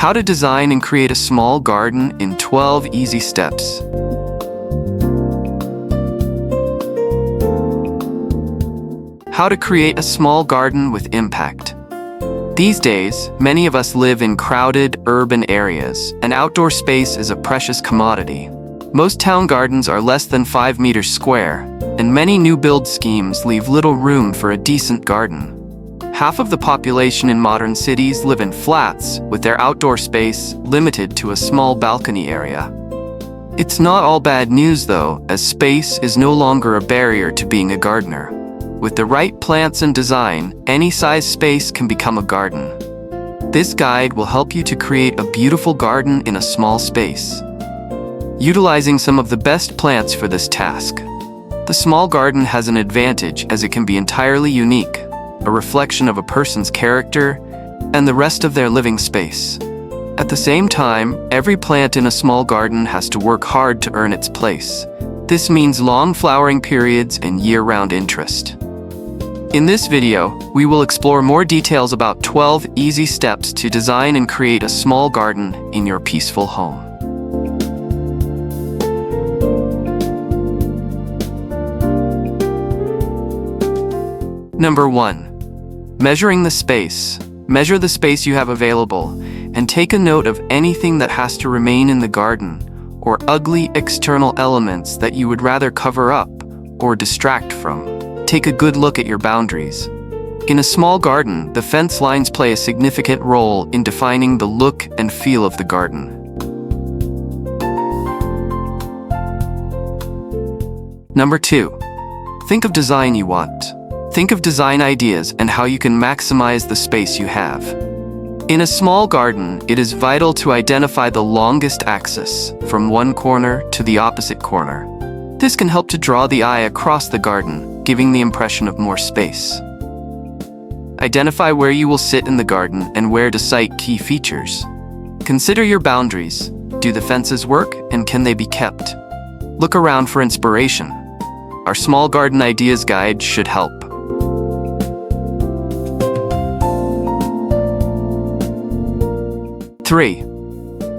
How to design and create a small garden in 12 easy steps. How to create a small garden with impact. These days, many of us live in crowded, urban areas, and outdoor space is a precious commodity. Most town gardens are less than 5 meters square, and many new build schemes leave little room for a decent garden. Half of the population in modern cities live in flats, with their outdoor space limited to a small balcony area. It's not all bad news though, as space is no longer a barrier to being a gardener. With the right plants and design, any size space can become a garden. This guide will help you to create a beautiful garden in a small space. Utilizing some of the best plants for this task. The small garden has an advantage as it can be entirely unique, a reflection of a person's character and the rest of their living space. At the same time, every plant in a small garden has to work hard to earn its place. This means long flowering periods and year-round interest. In this video, we will explore more details about 12 easy steps to design and create a small garden in your peaceful home. Number 1. Measuring the space. Measure the space you have available and take a note of anything that has to remain in the garden or ugly external elements that you would rather cover up or distract from. Take a good look at your boundaries. In a small garden, the fence lines play a significant role in defining the look and feel of the garden. Number 2. Think of design you want. Think of design ideas and how you can maximize the space you have. In a small garden, it is vital to identify the longest axis from one corner to the opposite corner. This can help to draw the eye across the garden, giving the impression of more space. Identify where you will sit in the garden and where to site key features. Consider your boundaries. Do the fences work, and can they be kept? Look around for inspiration. Our small garden ideas guide should help. Three.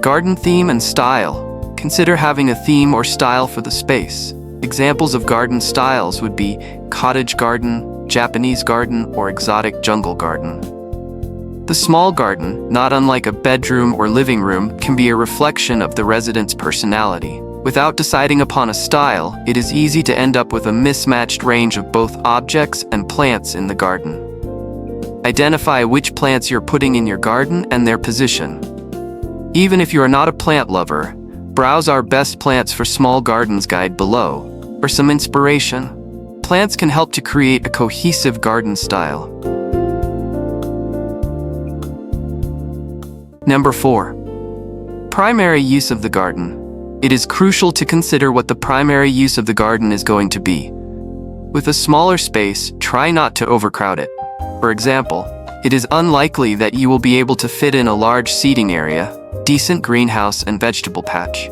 Garden theme and style. Consider having a theme or style for the space. Examples of garden styles would be cottage garden, Japanese garden, or exotic jungle garden. The small garden, not unlike a bedroom or living room, can be a reflection of the resident's personality. Without deciding upon a style, it is easy to end up with a mismatched range of both objects and plants in the garden. Identify which plants you're putting in your garden and their position. Even if you are not a plant lover, browse our Best Plants for Small Gardens guide below for some inspiration. Plants can help to create a cohesive garden style. Number 4. Primary use of the garden. It is crucial to consider what the primary use of the garden is going to be. With a smaller space, try not to overcrowd it. For example, it is unlikely that you will be able to fit in a large seating area, decent greenhouse, and vegetable patch.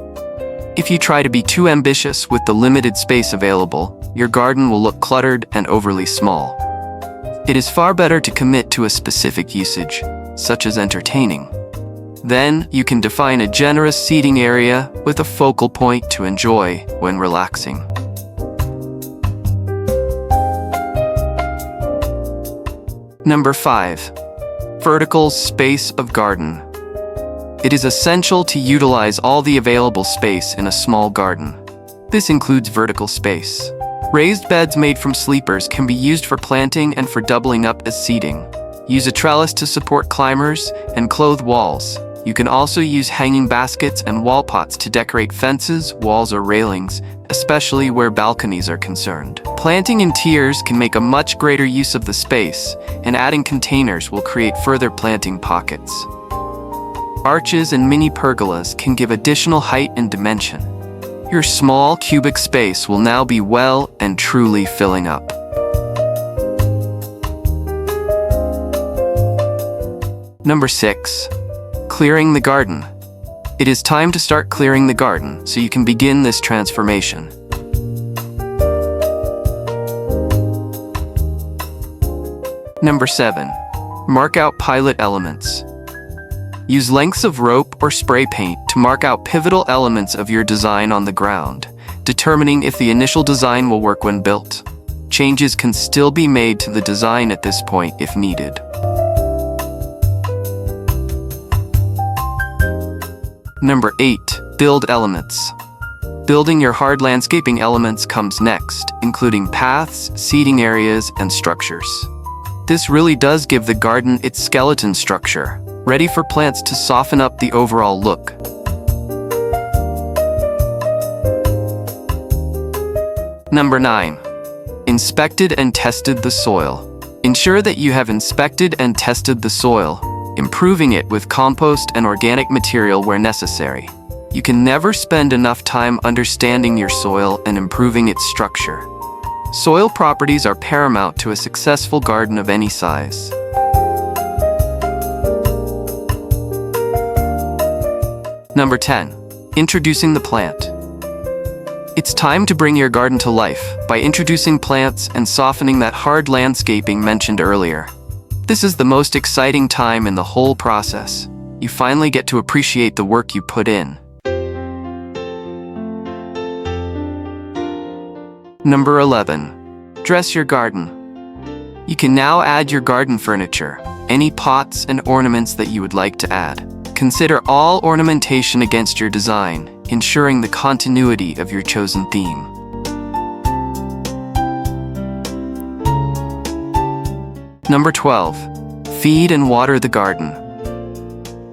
If you try to be too ambitious with the limited space available, your garden will look cluttered and overly small. It is far better to commit to a specific usage, such as entertaining. Then, you can define a generous seating area with a focal point to enjoy when relaxing. Number 5. Vertical space of garden. It is essential to utilize all the available space in a small garden. This includes vertical space. Raised beds made from sleepers can be used for planting and for doubling up as seating. Use a trellis to support climbers and clothe walls. You can also use hanging baskets and wall pots to decorate fences, walls, or railings, especially where balconies are concerned. Planting in tiers can make a much greater use of the space, and adding containers will create further planting pockets. Arches and mini pergolas can give additional height and dimension. Your small cubic space will now be well and truly filling up. Number 6. Clearing the garden. It is time to start clearing the garden so you can begin this transformation. Number 7. Mark out pilot elements. Use lengths of rope or spray paint to mark out pivotal elements of your design on the ground, determining if the initial design will work when built. Changes can still be made to the design at this point if needed. Number 8. Build elements. Building your hard landscaping elements comes next, including paths, seating areas, and structures. This really does give the garden its skeleton structure, ready for plants to soften up the overall look. Number 9. Inspected and tested the soil. Ensure that you have inspected and tested the soil, improving it with compost and organic material where necessary. You can never spend enough time understanding your soil and improving its structure. Soil properties are paramount to a successful garden of any size. Number 10. Introducing the plant. It's time to bring your garden to life by introducing plants and softening that hard landscaping mentioned earlier. This is the most exciting time in the whole process. You finally get to appreciate the work you put in. Number 11. Dress your garden. You can now add your garden furniture, any pots and ornaments that you would like to add. Consider all ornamentation against your design, ensuring the continuity of your chosen theme. Number 12. Feed and water the garden.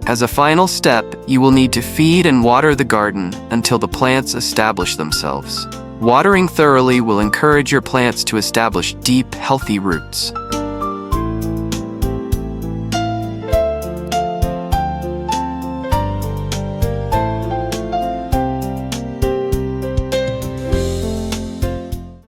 As a final step, you will need to feed and water the garden until the plants establish themselves. Watering thoroughly will encourage your plants to establish deep, healthy roots.